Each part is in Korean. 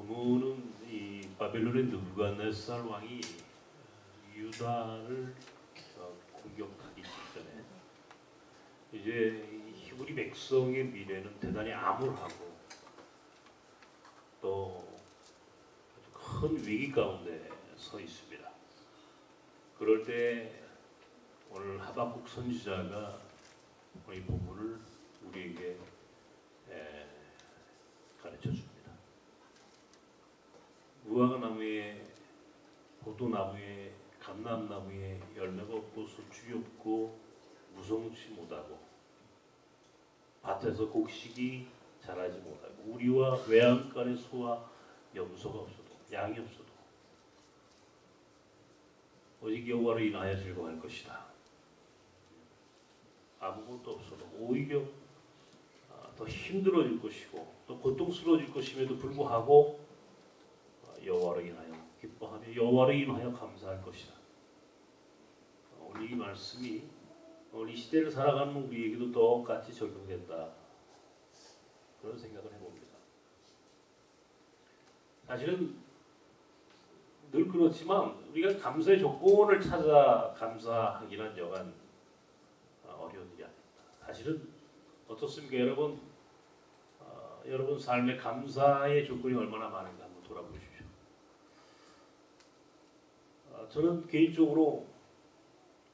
본문은 이 바벨론의 느부갓네살 왕이 유다를 공격하기 직전에 이제 히브리 백성의 미래는 대단히 암울하고 또 큰 위기 가운데 서 있습니다. 그럴 때 오늘 하박국 선지자가 이 본문을 우리에게 가르쳐 줍니다. 무화과나무에 포도나무에 감람나무에 열매가 없고 수축이 없고 무성치 못하고 밭에서 곡식이 자라지 못하고 우리와 외양간의 소와 염소가 없어도 양이 없어도 오직 여호와로 인하여 즐거워할 것이다. 아무것도 없어도 오히려 더 힘들어질 것이고 또 고통스러워질 것임에도 불구하고 여호와로 인하여 기뻐하며 여호와로 인하여 감사할 것이다. 오늘 이 말씀이 오늘 이 시대를 살아가는 우리에게도 똑같이 적용된다. 그런 생각을 해봅니다. 사실은 늘 그렇지만 우리가 감사의 조건을 찾아 감사하기는 여간 어려운 일이 아닙니다. 사실은 어떻습니까? 여러분 삶에 감사의 조건이 얼마나 많은가 한번 돌아보십시오. 저는 개인적으로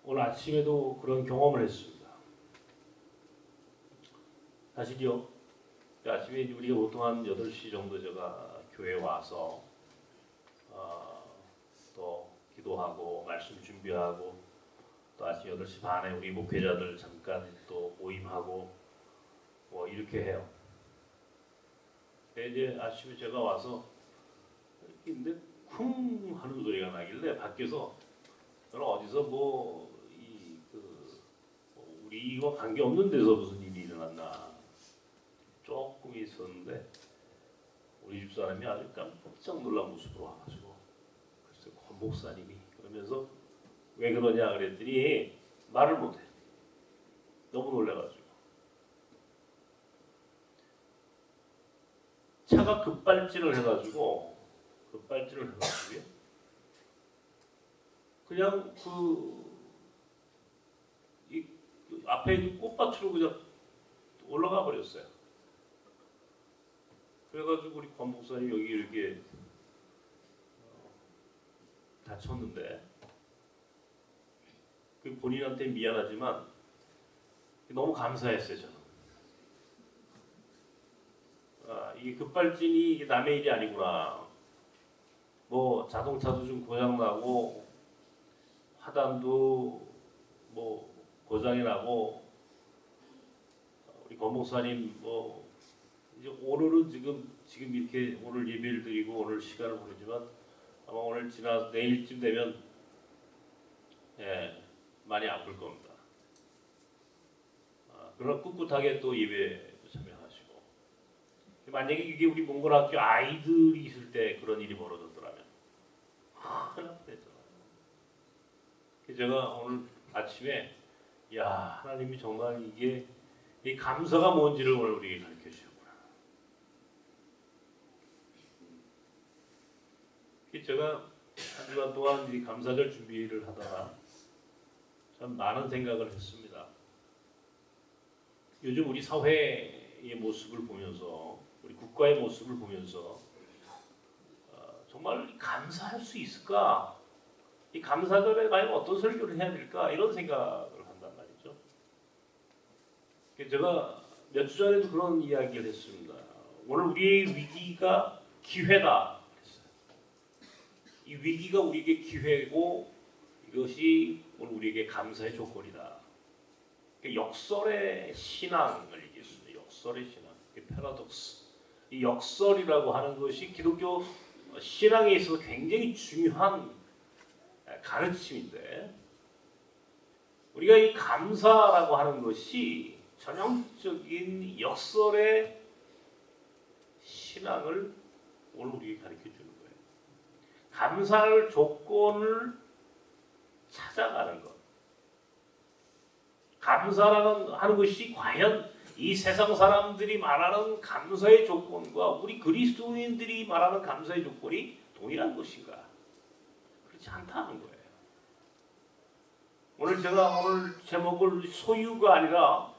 오늘 아침에도 그런 경험을 했습니다. 사실요, 아침에 우리가 보통 한 8시 정도 제가 교회에 와서 또 기도하고 말씀 준비하고 또 아침 8시 반에 우리 목회자들 잠깐 또 모임하고 뭐 이렇게 해요. 이제 아침에 제가 와서 근데 쿵 하는 소리가 나길래 밖에서 저는 어디서 우리와 관계 없는 데서 무슨 일이 일어났나 조금 있었는데 우리 집 사람이 아주 깜짝 놀란 모습으로 와가지고 글쎄 권 목사님이 그러면서 왜 그러냐 그랬더니 말을 못해. 너무 놀래가지고 차가 급발진을 해가지고요. 그냥 이 앞에 있는 꽃밭으로 그냥 올라가 버렸어요. 그래가지고 우리 권 목사님 여기 이렇게 다쳤는데 그 본인한테 미안하지만 너무 감사했어요 저는. 이게 급발진이 남의 일이 아니구나. 뭐 자동차도 좀 고장 나고 화단도 뭐 고장이 나고 우리 권 목사님 뭐 이제 오늘은 지금 이렇게 오늘 예배를 드리고 오늘 시간을 보내지만 아마 오늘 지나 내일쯤 되면 많이 아플 겁니다. 그러나 꿋꿋하게 또 예배에 참여하시고 만약에 이게 우리 몽골학교 아이들이 있을 때 그런 일이 벌어졌더라면 큰일 났겠잖아요. 제가 오늘 아침에 야 하나님이 정말 이게 이 감사가 뭔지를 오늘 우리에게 가르쳐 주셨구나. 제가 한 주간 동안 이 감사절 준비를 하다가 참 많은 생각을 했습니다. 요즘 우리 사회의 모습을 보면서 우리 국가의 모습을 보면서 정말 감사할 수 있을까? 이 감사절에 과연 어떤 설교를 해야 될까? 이런 생각을 한단 말이죠. 제가 몇 주 전에도 그런 이야기를 했습니다. 오늘 우리의 위기가 기회다. 이 위기가 우리에게 기회고 이것이 오늘 우리에게 감사의 조건이다. 역설의 신앙을 얘기했습니다. 역설의 신앙, 패러독스. 이 역설이라고 하는 것이 기독교 신앙에 있어서 굉장히 중요한 가르침인데 우리가 이 감사라고 하는 것이 전형적인 역설의 신앙을 오늘 우리에게 가르쳐 주는 거예요. 감사할 조건을 찾아가는 것. 감사라는 하는 것이 과연 이 세상 사람들이 말하는 감사의 조건과 우리 그리스도인들이 말하는 감사의 조건이 동일한 것인가? 그렇지 않다는 거예요. 오늘 제가 오늘 제목을 소유가 아니라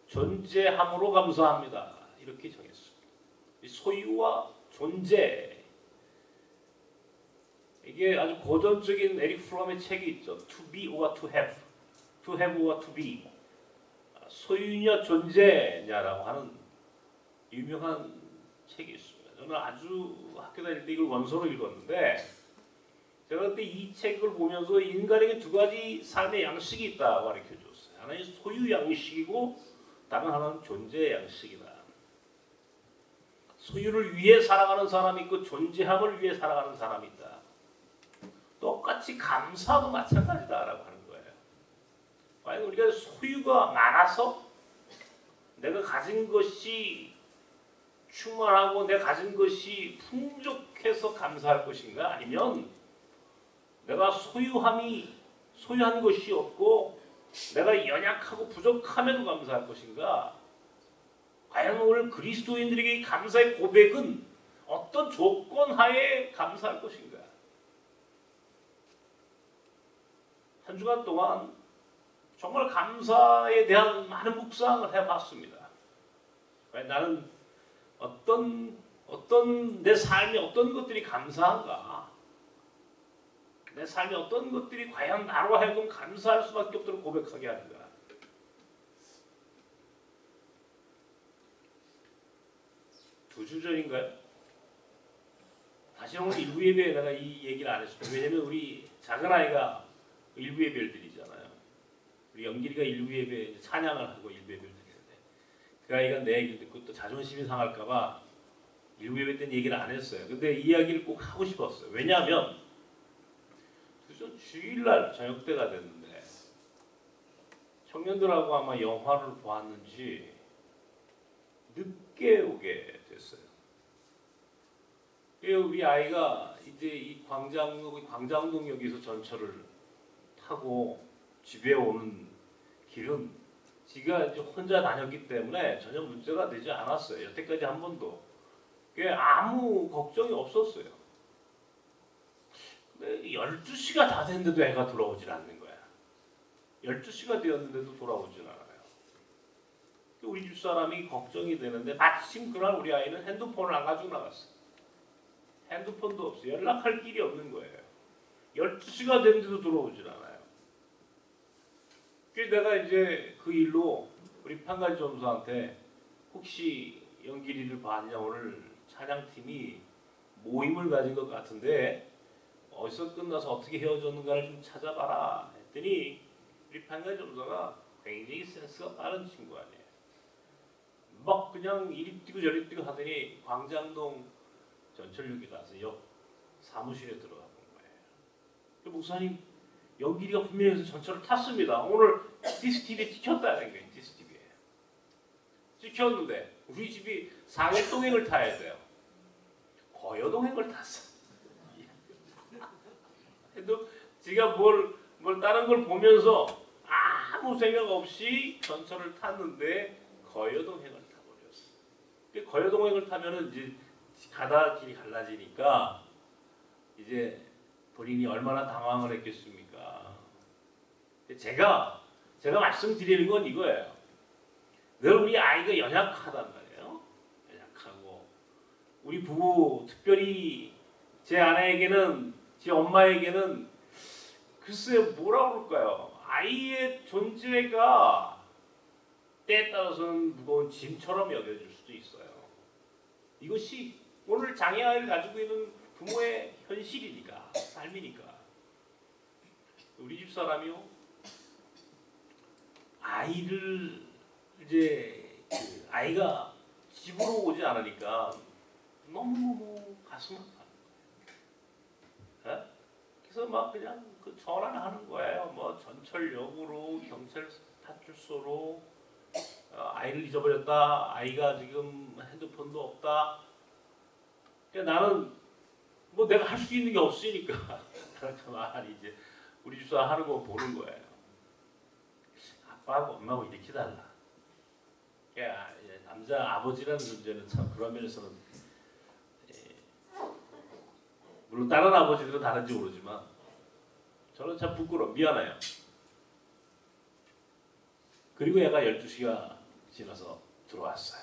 존재함으로 감사합니다. 이렇게 정했습니다. 소유와 존재, 이게 아주 고전적인 에릭 프롬의 책이 있죠. To be or to have, to have or to be. 소유냐 존재냐라고 하는 유명한 책이 있습니다. 저는 아주 학교 다닐 때 이걸 원서로 읽었는데, 제가 그때 이 책을 보면서 인간에게 두 가지 삶의 양식이 있다고 가르쳐 줬어요. 하나는 소유 양식이고 다른 하나는 존재 양식이다. 소유를 위해 살아가는 사람이 있고 존재함을 위해 살아가는 사람이 있다. 똑같이 감사도 마찬가지다라고 하는 거예요. 과연 우리가 소유가 많아서 내가 가진 것이 충만하고 내가 가진 것이 풍족해서 감사할 것인가? 아니면 내가 소유한 것이 없고 내가 연약하고 부족함에도 감사할 것인가? 과연 오늘 그리스도인들에게 감사의 고백은 어떤 조건 하에 감사할 것인가? 한 주간 동안 정말 감사에 대한 많은 묵상을 해봤습니다. 나는 어떤 내 삶에 어떤 것들이 감사한가? 내 삶에 어떤 것들이 과연 나로 하여금 감사할 수밖에 없도록 고백하게 하는가? 두 주 전인가요? 다시 오늘 일부 예배에 내가 이 얘기를 안 했습니다. 왜냐면 우리 작은 아이가 일부 예배를 드리잖아요. 우리 영길이가 일부 예배 찬양을 하고 일부 예배를 드리는데, 그 아이가 내 얘기를 듣고 또 자존심이 상할까봐 일부 예배 때는 얘기를 안 했어요. 근데 이 이야기를 꼭 하고 싶었어요. 왜냐하면 주일날 저녁 때가 됐는데 청년들하고 아마 영화를 보았는지 늦게 오게 됐어요. 우리 아이가 이제 이 광장동역에서 전철을 타고 집에 오는 길은 지가 이제 혼자 다녔기 때문에 전혀 문제가 되지 않았어요. 여태까지 한 번도. 아무 걱정이 없었어요. 근데 12시가 다 됐는데도 애가 돌아오질 않는 거야. 12시가 되었는데도 돌아오질 않아요. 우리 집사람이 걱정이 되는데 마침 그날 우리 아이는 핸드폰을 안 가지고 나갔어. 핸드폰도 없어. 연락할 길이 없는 거예요. 12시가 됐는데도 돌아오질 않아요. 그래서 내가 이제 그 일로 우리 판가지 점수한테 혹시 영길이를 봤냐, 오늘 찬양팀이 모임을 가진 것 같은데 어디서 끝나서 어떻게 헤어졌는가를 좀 찾아봐라 했더니 우리 판가지 점수가 굉장히 센스가 빠른 친구 아니에요. 막 그냥 이리 뛰고 저리 뛰고 하더니 광장동 전철역에 가서 역 사무실에 들어가 본 거예요. 목사님, 영길이가 분명히 전철을 탔습니다. 오늘 CCTV에 찍혔다는 거예요. CCTV에 찍혔는데 우리 집이 상해동행을 타야 돼요. 거여동행을 탔어. 또 지가 뭘 다른 걸 보면서 아무 생각 없이 전철을 탔는데 거여동행을 타버렸어. 거여동행을 타면은 이제 가다 길이 갈라지니까 이제 본인이 얼마나 당황을 했겠습니까? 제가 말씀드리는 건 이거예요. 늘 우리 아이가 연약하단 말이에요. 연약하고 우리 부부, 특별히 제 아내에게는, 제 엄마에게는 글쎄요, 뭐라 그럴까요? 아이의 존재가 때에 따라서는 무거운 짐처럼 여겨질 수도 있어요. 이것이 오늘 장애아이를 가지고 있는 부모의 현실이니까, 삶이니까. 우리 집 사람이요, 아이를 이제 아이가 집으로 오지 않으니까 너무너무 가슴 아파요. 그래서 막 그냥 그 전화를 하는 거예요. 뭐 전철역으로, 경찰 파출소로, 아이를 잊어버렸다. 아이가 지금 핸드폰도 없다. 그러니까 나는 뭐 내가 할 수 있는 게 없으니까 가만히 이제 우리 집사람 하는 거 보는 거예요. 아빠하고 엄마하고 이렇게 달라. 남자 아버지라는 존재는 참 그런 면에서는 물론 다른 아버지들은 다른지 모르지만 저는 참 부끄러워 미안해요. 그리고 얘가 12시가 지나서 들어왔어요.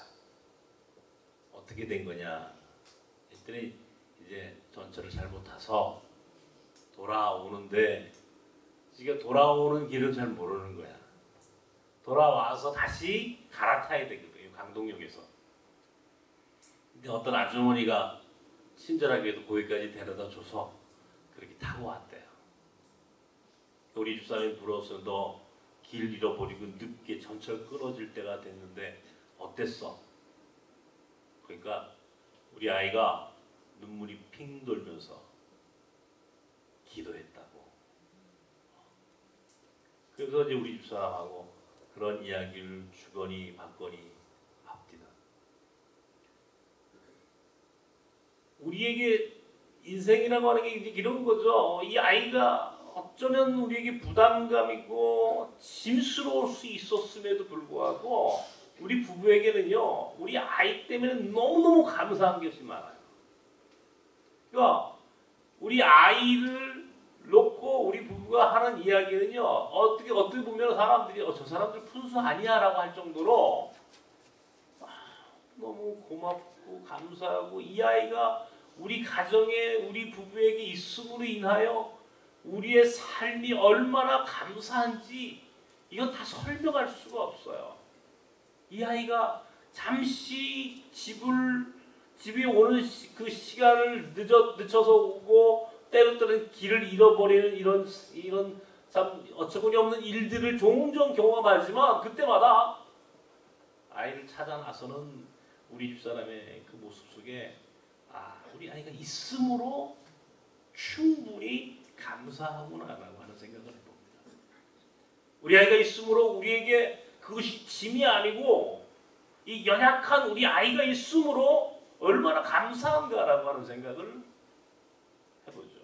어떻게 된 거냐 했더니 이제 전철을 잘못 타서 돌아오는데 지가 돌아오는 길은 잘 모르는 거야. 돌아와서 다시 갈아타야 되거든요. 강동역에서. 근데 어떤 아주머니가 친절하게도 거기까지 데려다 줘서 그렇게 타고 왔대요. 우리 집사람이 물었어요. 너 길 잃어버리고 늦게 전철 끊어질 때가 됐는데 어땠어? 그러니까 우리 아이가 눈물이 핑 돌면서 기도했다고. 그래서 이제 우리 집사람하고 그런 이야기를 주거니 받거니 합디다. 우리에게 인생이라고 하는 게 이런 거죠. 이 아이가 어쩌면 우리에게 부담감이고 짐스러울 수 있었음에도 불구하고 우리 부부에게는요. 우리 아이 때문에 너무너무 감사한 것이 많아요. 그러니까 우리 아이를 놓고 우리 부부가 하는 이야기는요. 어떻게 보면 사람들이 저 사람들 푼수 아니야 라고 할 정도로 너무 고맙고 감사하고 이 아이가 우리 가정에 우리 부부에게 있음으로 인하여 우리의 삶이 얼마나 감사한지 이건 다 설명할 수가 없어요. 이 아이가 잠시 집에 오는 그 시간을 늦춰서 오고 때로때로는 길을 잃어버리는 이런 참 어처구니 없는 일들을 종종 경험하지만 그때마다 아이를 찾아 나서는 우리 집사람의 그 모습 속에 우리 아이가 있음으로 충분히 감사하구나라고 하는 생각을 해봅니다. 우리 아이가 있음으로 우리에게 그것이 짐이 아니고 이 연약한 우리 아이가 있음으로 얼마나 감사한가라고 하는 생각을 해보죠.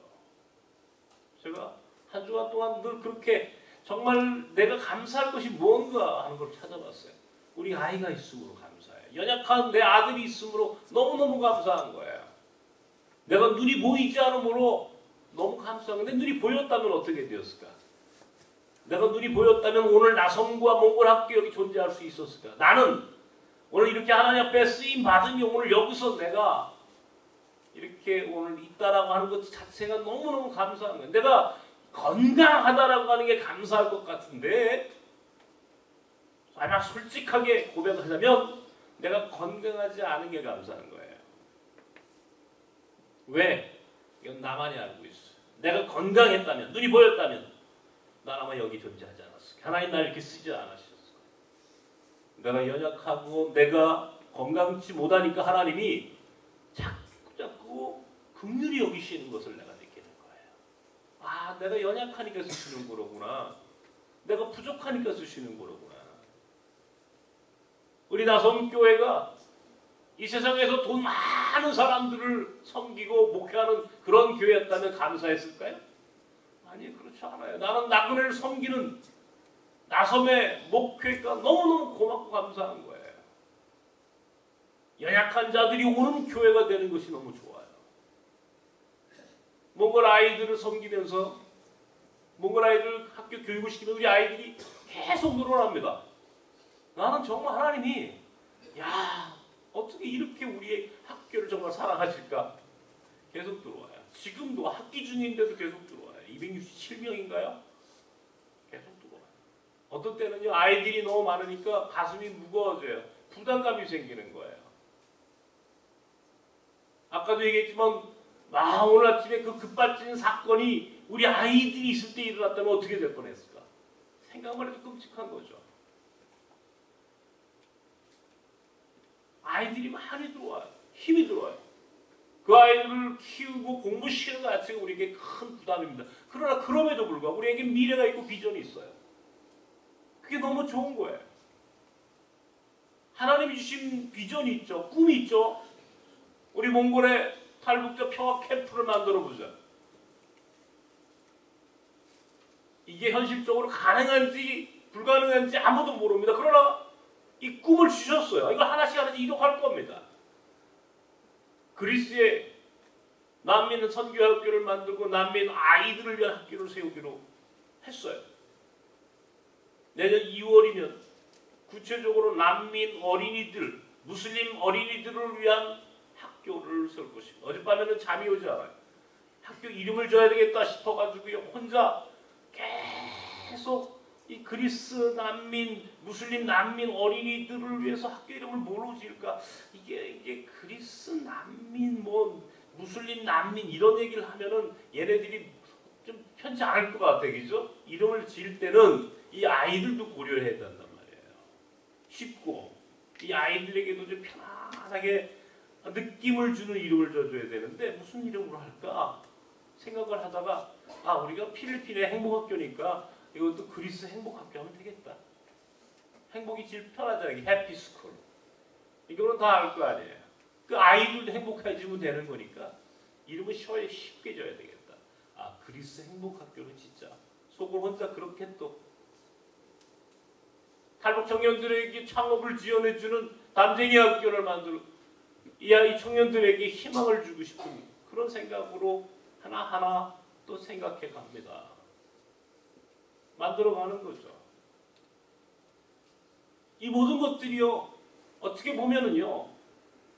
제가 한 주간 동안 늘 그렇게 정말 내가 감사할 것이 뭔가 하는 걸 찾아봤어요. 우리 아이가 있음으로 감사해요. 연약한 내 아들이 있음으로 너무너무 감사한 거예요. 내가 눈이 보이지 않으므로 너무 감사한 건데 눈이 보였다면 어떻게 되었을까? 내가 눈이 보였다면 오늘 나성구와 몽골 학교 여기 존재할 수 있었을까? 나는 오늘 이렇게 하나님 앞에 쓰임 받으니 오늘 여기서 내가 이렇게 오늘 있다라고 하는 것 자체가 너무너무 감사한 거예요. 내가 건강하다라고 하는 게 감사할 것 같은데 아마 솔직하게 고백하자면 내가 건강하지 않은 게 감사한 거예요. 왜? 이건 나만이 알고 있어. 내가 건강했다면, 눈이 보였다면 난 아마 여기 존재하지 않았을 거야. 하나님 날 이렇게 쓰지 않으셨을 거야. 내가 연약하고 내가 건강치 못하니까 하나님이 자꾸 긍휼히 여기시는 것을 내가 느끼는 거예요. 내가 연약하니까 쓰시는 거로구나. 내가 부족하니까 쓰시는 거로구나. 우리 나성교회가 이 세상에서 돈 많은 사람들을 섬기고 목회하는 그런 교회였다면 감사했을까요? 아니, 그렇지 않아요. 나는 나그네를 섬기는 나섬의 목회가 너무너무 고맙고 감사한 거예요. 연약한 자들이 오는 교회가 되는 것이 너무 좋아요. 몽골 아이들을 섬기면서 몽골 아이들 학교 교육을 시키면 우리 아이들이 계속 늘어납니다. 나는 정말 하나님이 어떻게 이렇게 우리의 학교를 정말 사랑하실까? 계속 들어와요. 지금도 학기 중인데도 계속 들어와요. 267명인가요? 계속 들어와요. 어떤 때는요 아이들이 너무 많으니까 가슴이 무거워져요. 부담감이 생기는 거예요. 아까도 얘기했지만 오늘 아침에 그 급발진 사건이 우리 아이들이 있을 때 일어났다면 어떻게 될 뻔했을까? 생각만 해도 끔찍한 거죠. 아이들이 많이 들어와요. 힘이 들어와요. 그 아이들을 키우고 공부시키는 것 자체가 우리에게 큰 부담입니다. 그러나 그럼에도 불구하고 우리에게 미래가 있고 비전이 있어요. 그게 너무 좋은 거예요. 하나님이 주신 비전이 있죠. 꿈이 있죠. 우리 몽골의 탈북자 평화 캠프를 만들어 보자. 이게 현실적으로 가능한지 불가능한지 아무도 모릅니다. 그러나 이 꿈을 주셨어요. 이걸 하나씩 하나씩 이룩할 겁니다. 그리스에 난민 선교학교를 만들고 난민 아이들을 위한 학교를 세우기로 했어요. 내년 2월이면 구체적으로 난민 어린이들, 무슬림 어린이들을 위한 학교를 세울 것입니다. 어젯밤에는 잠이 오지 않아요. 학교 이름을 줘야 되겠다 싶어가지고요. 혼자 계속 이 그리스 난민, 무슬림 난민 어린이들을 위해서 학교 이름을 뭐로 지을까? 이게 그리스 난민, 뭐 무슬림 난민 이런 얘기를 하면은 얘네들이 좀 편치 않을 것 같아, 그죠? 이름을 지을 때는 이 아이들도 고려해야 된단 말이에요. 쉽고 이 아이들에게도 좀 편안하게 느낌을 주는 이름을 줘줘야 되는데 무슨 이름으로 할까 생각을 하다가 우리가 필리핀의 행복학교니까 이것도 그리스 행복학교 하면 되겠다. 행복이 제일 편하잖아요. 해피스쿨. 이거는 다 알 거 아니에요. 그 아이들도 행복해지면 되는 거니까 이름을 쉽게 줘야 되겠다. 그리스 행복학교는 진짜 속을 혼자 그렇게 또 탈북 청년들에게 창업을 지원해주는 담쟁이 학교를 만들고 이 청년들에게 희망을 주고 싶은 그런 생각으로 하나하나 또 생각해 갑니다. 만들어가는 거죠. 이 모든 것들이요. 어떻게 보면은요.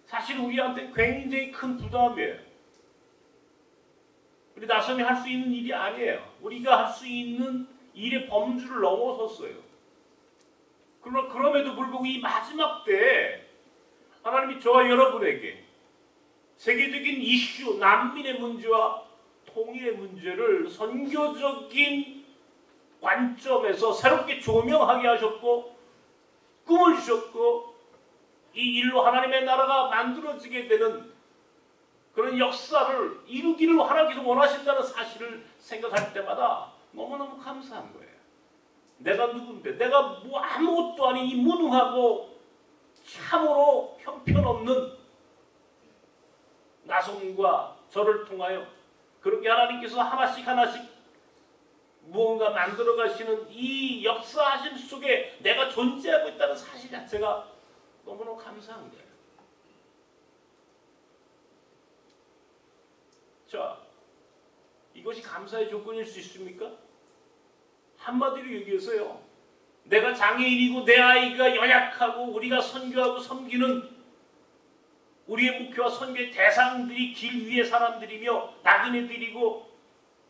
사실 우리한테 굉장히 큰 부담이에요. 우리 나섬이 할 수 있는 일이 아니에요. 우리가 할 수 있는 일의 범주를 넘어섰어요. 그러나 그럼에도 불구하고 이 마지막 때에 하나님이 저와 여러분에게 세계적인 이슈, 난민의 문제와 통일의 문제를 선교적인 관점에서 새롭게 조명하게 하셨고 꿈을 주셨고 이 일로 하나님의 나라가 만들어지게 되는 그런 역사를 이루기를 하나님께서 원하신다는 사실을 생각할 때마다 너무너무 감사한 거예요. 내가 누군데 내가 뭐 아무것도 아닌 이 무능하고 참으로 형편없는 나성과 저를 통하여 그렇게 하나님께서 하나씩 무언가 만들어 가시는 이 역사하심 속에 내가 존재하고 있다는 사실 자체가 너무너무 감사한 거예요. 자, 이것이 감사의 조건일 수 있습니까? 한마디로 얘기해서요. 내가 장애인이고 내 아이가 연약하고 우리가 선교하고 섬기는 우리의 목표와 선교의 대상들이 길 위의 사람들이며 나그네들이고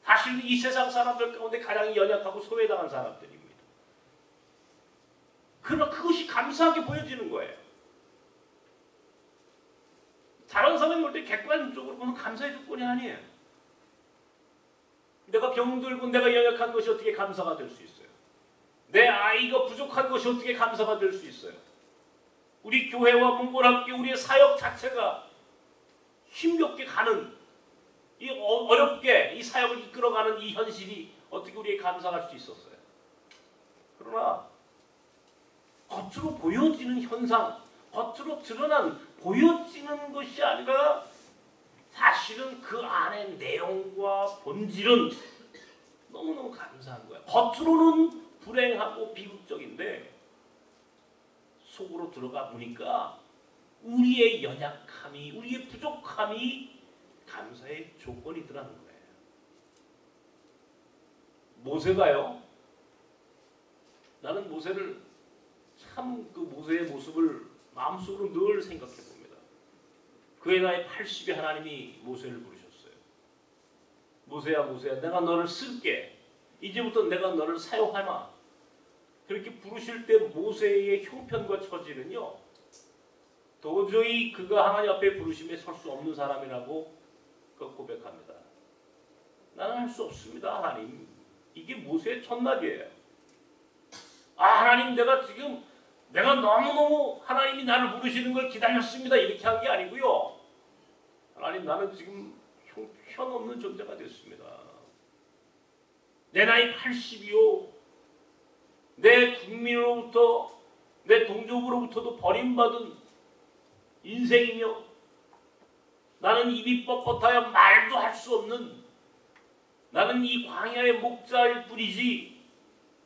사실 이 세상 사람들 가운데 가장 연약하고 소외당한 사람들입니다. 그러나 그것이 감사하게 보여지는 거예요. 다른 사람이 볼 때 객관적으로 보면 감사의 조건이 아니에요. 내가 병들고 내가 연약한 것이 어떻게 감사가 될 수 있어요? 내 아이가 부족한 것이 어떻게 감사가 될 수 있어요? 우리 교회와 문고학교 우리의 사역 자체가 힘겹게 가는 이 어렵게 이 사역을 이끌어가는 이 현실이 어떻게 우리에게 감사할 수 있었어요? 그러나 겉으로 보여지는 현상, 겉으로 드러난 보여지는 것이 아니라 사실은 그 안의 내용과 본질은 너무너무 감사한 거예요. 겉으로는 불행하고 비극적인데 속으로 들어가 보니까 우리의 연약함이, 우리의 부족함이 감사의 조건이더라는 거예요. 모세가요. 나는 모세를 참 그 모세의 모습을 마음속으로 늘 생각해 봅니다. 그의 나이 80에 하나님이 모세를 부르셨어요. 모세야 모세야 내가 너를 쓸게. 이제부터 내가 너를 사용하마. 그렇게 부르실 때 모세의 형편과 처지는요. 도저히 그가 하나님 앞에 부르심에 설 수 없는 사람이라고 고백합니다. 나는 할 수 없습니다. 하나님. 이게 모세의 첫날이에요. 하나님 내가 너무너무 하나님이 나를 부르시는 걸 기다렸습니다. 이렇게 한 게 아니고요. 하나님 나는 지금 형편없는 존재가 됐습니다. 내 나이 80이요. 내 국민으로부터 내 동족으로부터도 버림받은 인생이며 나는 입이 뻣뻣하여 말도 할 수 없는 나는 이 광야의 목자일 뿐이지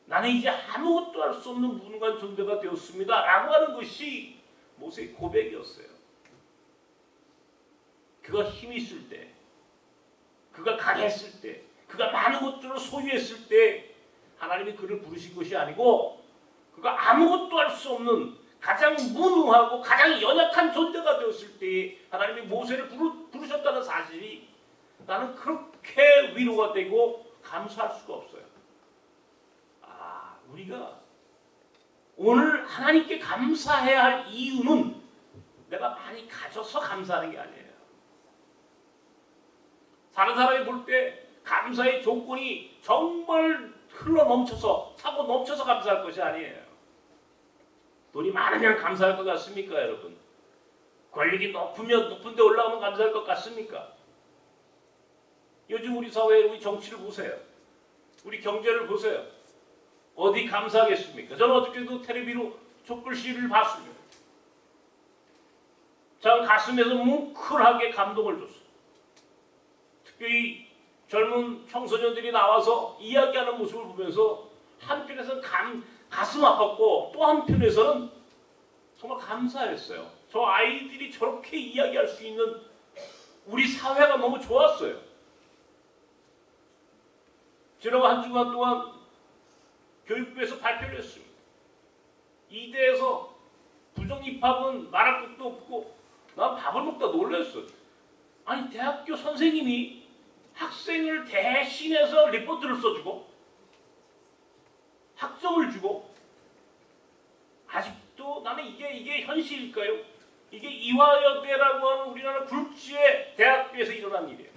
나는 이제 아무것도 할 수 없는 무능한 존재가 되었습니다. 라고 하는 것이 모세의 고백이었어요. 그가 힘이 있을 때, 그가 강했을 때, 그가 많은 것들을 소유했을 때 하나님이 그를 부르신 것이 아니고 그가 아무것도 할 수 없는 가장 무능하고 가장 연약한 존재가 되었을 때 하나님이 모세를 부르셨다는 사실이 나는 그렇게 위로가 되고 감사할 수가 없어요. 우리가 오늘 하나님께 감사해야 할 이유는 내가 많이 가져서 감사하는 게 아니에요. 다른 사람이 볼 때 감사의 조건이 정말 흘러 넘쳐서 차고 넘쳐서 감사할 것이 아니에요. 돈이 많으면 감사할 것 같습니까, 여러분? 권력이 높으면 높은 데 올라가면 감사할 것 같습니까? 요즘 우리 사회의 우리 정치를 보세요. 우리 경제를 보세요. 어디 감사하겠습니까? 저는 어저께도 텔레비로 촛불 시위를 봤습니다. 전 가슴에서 뭉클하게 감동을 줬어요. 특별히 젊은 청소년들이 나와서 이야기하는 모습을 보면서 한편에서는 가슴 아팠고 또 한편에서는 정말 감사했어요. 저 아이들이 저렇게 이야기할 수 있는 우리 사회가 너무 좋았어요. 지난 한 주간 동안 교육부에서 발표를 했습니다. 이대에서 부정 입학은 말할 것도 없고 난 밥을 먹다 놀랐어요. 아니 대학교 선생님이 학생을 대신해서 리포트를 써주고 학점을 주고 아직도 나는 이게 현실일까요? 이게 이화여대라고 하는 우리나라 굴지의 대학교에서 일어난 일이에요.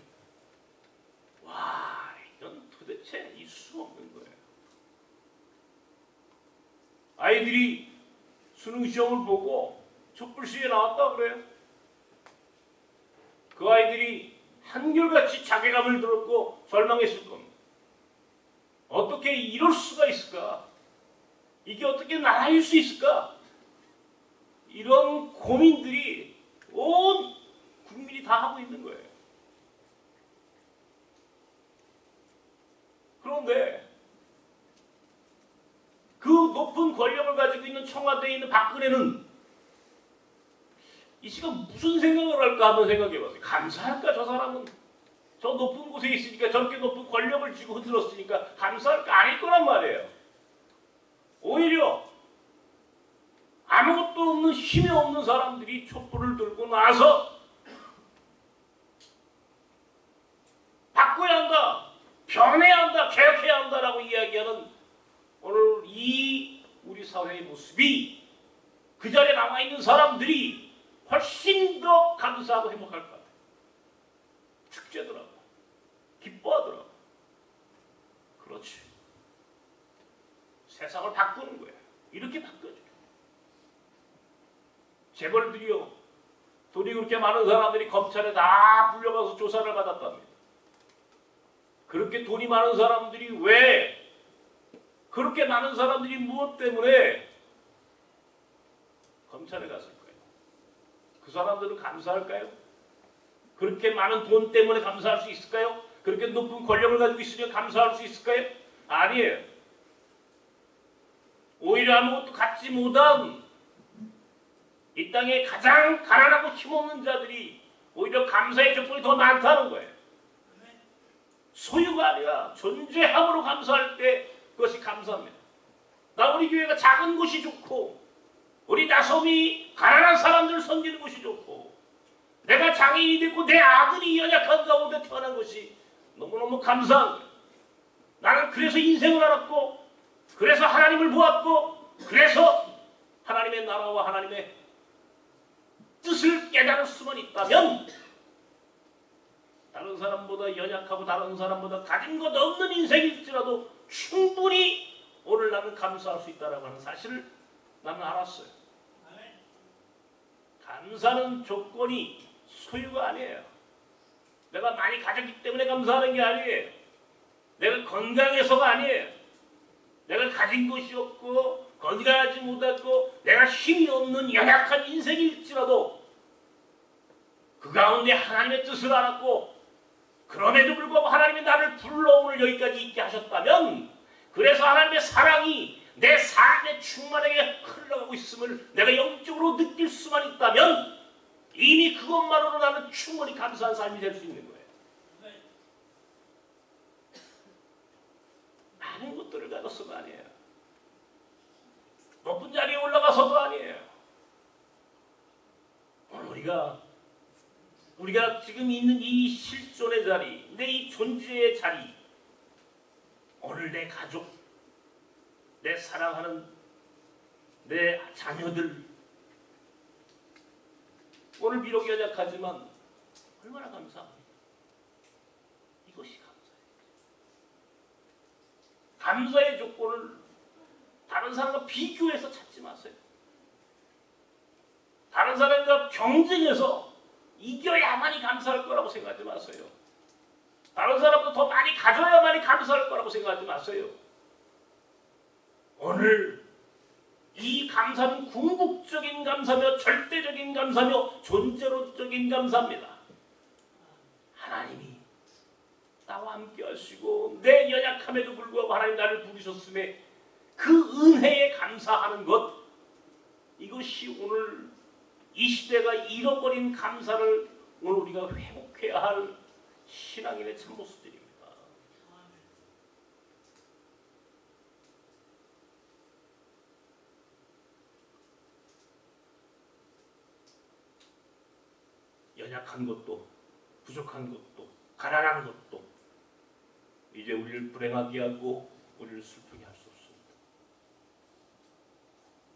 와, 이건 도대체 있을 수 없는 거예요. 아이들이 수능 시험을 보고 촛불시위에 나왔다고 그래요. 그 아이들이 한결같이 자괴감을 들었고 절망했을 겁니다. 어떻게 이럴 수가 있을까? 이게 어떻게 나라일 수 있을까? 이런 고민들이 온 국민이 다 하고 있는 거예요. 그런데 그 높은 권력을 가지고 있는 청와대에 있는 박근혜는 이 시간 무슨 생각을 할까 한번 생각해봤어요. 감사할까 저 사람은? 저 높은 곳에 있으니까 저렇게 높은 권력을 쥐고 흔들었으니까 감사할까? 아닐 거란 말이에요. 오히려 아무것도 없는 힘이 없는 사람들이 촛불을 들고 나서 바꿔야 한다, 변해야 한다, 개혁해야 한다라고 이야기하는 오늘 이 우리 사회의 모습이 그 자리에 남아있는 사람들이 훨씬 더 감사하고 행복할 것 같아요. 축제더라고. 기뻐하더라고. 그렇지. 세상을 바꾸는 거예요. 이렇게 바꿔줘요. 재벌들이요. 돈이 그렇게 많은 사람들이 검찰에 다 불려가서 조사를 받았답니다. 그렇게 돈이 많은 사람들이 왜 그렇게 많은 사람들이 무엇 때문에 검찰에 갔을까요? 그 사람들은 감사할까요? 그렇게 많은 돈 때문에 감사할 수 있을까요? 그렇게 높은 권력을 가지고 있으면 감사할 수 있을까요? 아니에요. 오히려 아무것도 갖지 못한 이 땅에 가장 가난하고 힘없는 자들이 오히려 감사의 조건이 더 많다는 거예요. 소유가 아니라 존재함으로 감사할 때 그것이 감사합니다. 나 우리 교회가 작은 곳이 좋고 우리 나섬이 가난한 사람들을 섬기는 것이 좋고 내가 장애인이 됐고 내 아들이 연약한 가운데 태어난 것이 너무너무 감사한 거예요. 나는 그래서 인생을 알았고 그래서 하나님을 보았고 그래서 하나님의 나라와 하나님의 뜻을 깨달을 수만 있다면 다른 사람보다 연약하고 다른 사람보다 가진 것 없는 인생일지라도 충분히 오늘 나는 감사할 수 있다는 하는 사실을 나는 알았어요. 감사는 조건이 소유가 아니에요. 내가 많이 가졌기 때문에 감사하는 게 아니에요. 내가 건강해서가 아니에요. 내가 가진 것이 없고 건강하지 못하고 내가 힘이 없는 연약한 인생일지라도 그 가운데 하나님의 뜻을 알았고 그럼에도 불구하고 하나님이 나를 불러 오늘 여기까지 있게 하셨다면 그래서 하나님의 사랑이 내 삶에 충만하게 흘러가고 있음을 내가 영적으로 느낄 수만 있다면 이미 그것만으로 나는 충분히 감사한 삶이 될 수 있는 거예요. 많은 것들을 가졌어도 아니에요. 높은 자리에 올라가서도 아니에요. 오늘 우리가 지금 있는 이 실존의 자리, 내 이 존재의 자리, 오늘 내 가족, 내 사랑하는 내 자녀들, 오늘 비록 연약하지만 얼마나 감사합니까? 이것이 감사예요. 감사의 조건을 다른 사람과 비교해서 찾지 마세요. 다른 사람과 경쟁해서 이겨야만이 감사할 거라고 생각하지 마세요. 다른 사람도 더 많이 가져야만이 감사할 거라고 생각하지 마세요. 오늘 이 감사는 궁극적인 감사며 절대적인 감사며 존재론적인 감사입니다. 하나님이 나와 함께 하시고 내 연약함에도 불구하고 하나님 나를 부르셨음에 그 은혜에 감사하는 것, 이것이 오늘 이 시대가 잃어버린 감사를 오늘 우리가 회복해야 할 신앙인의 참모습들입니다. 연약한 것도, 부족한 것도, 가난한 것도 이제 우리를 불행하게 하고 우리를 슬프게 할 수 없습니다.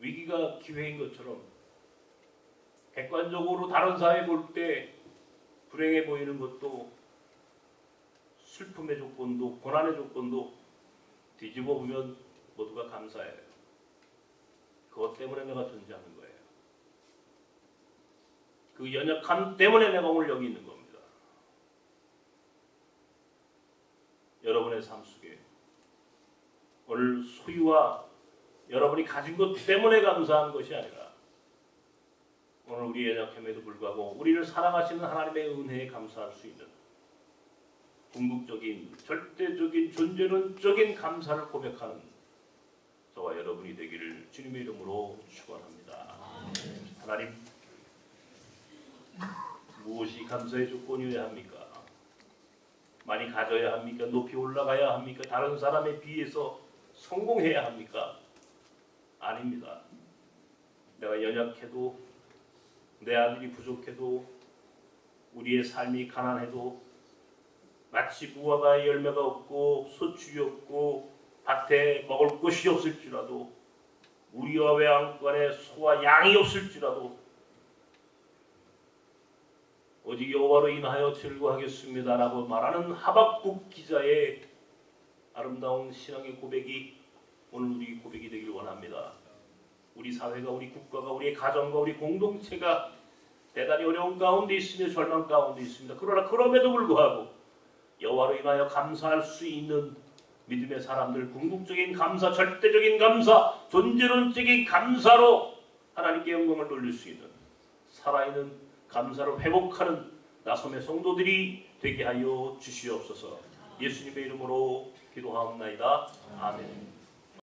위기가 기회인 것처럼 객관적으로 다른 사회 볼 때 불행해 보이는 것도, 슬픔의 조건도, 고난의 조건도 뒤집어 보면 모두가 감사해요. 그것 때문에 내가 존재하는 거예요. 그 연약함 때문에 내가 오늘 여기 있는 겁니다. 여러분의 삶 속에 오늘 소유와 여러분이 가진 것 때문에 감사한 것이 아니라 오늘 우리 연약함에도 불구하고 우리를 사랑하시는 하나님의 은혜에 감사할 수 있는 궁극적인 절대적인 존재론적인 감사를 고백하는 저와 여러분이 되기를 주님의 이름으로 축원합니다. 하나님, 무엇이 감사의 조건이어야 합니까? 많이 가져야 합니까? 높이 올라가야 합니까? 다른 사람에 비해서 성공해야 합니까? 아닙니다. 내가 연약해도, 내 아들이 부족해도, 우리의 삶이 가난해도, 마치 무화과에 열매가 없고 소출이 없고 밭에 먹을 것이 없을지라도, 우리와 외양간에 소와 양이 없을지라도 오직 여호와로 인하여 즐거워하겠습니다 라고 말하는 하박국 기자의 아름다운 신앙의 고백이 오늘 우리 고백이 되길 원합니다. 우리 사회가, 우리 국가가, 우리의 가정과 우리 공동체가 대단히 어려운 가운데 있으며 절망 가운데 있습니다. 그러나 그럼에도 불구하고 여호와로 인하여 감사할 수 있는 믿음의 사람들, 궁극적인 감사, 절대적인 감사, 존재론적인 감사로 하나님께 영광을 돌릴 수 있는 살아있는 감사를 회복하는 나섬의 성도들이 되게 하여 주시옵소서. 예수님의 이름으로 기도하옵나이다. 아멘.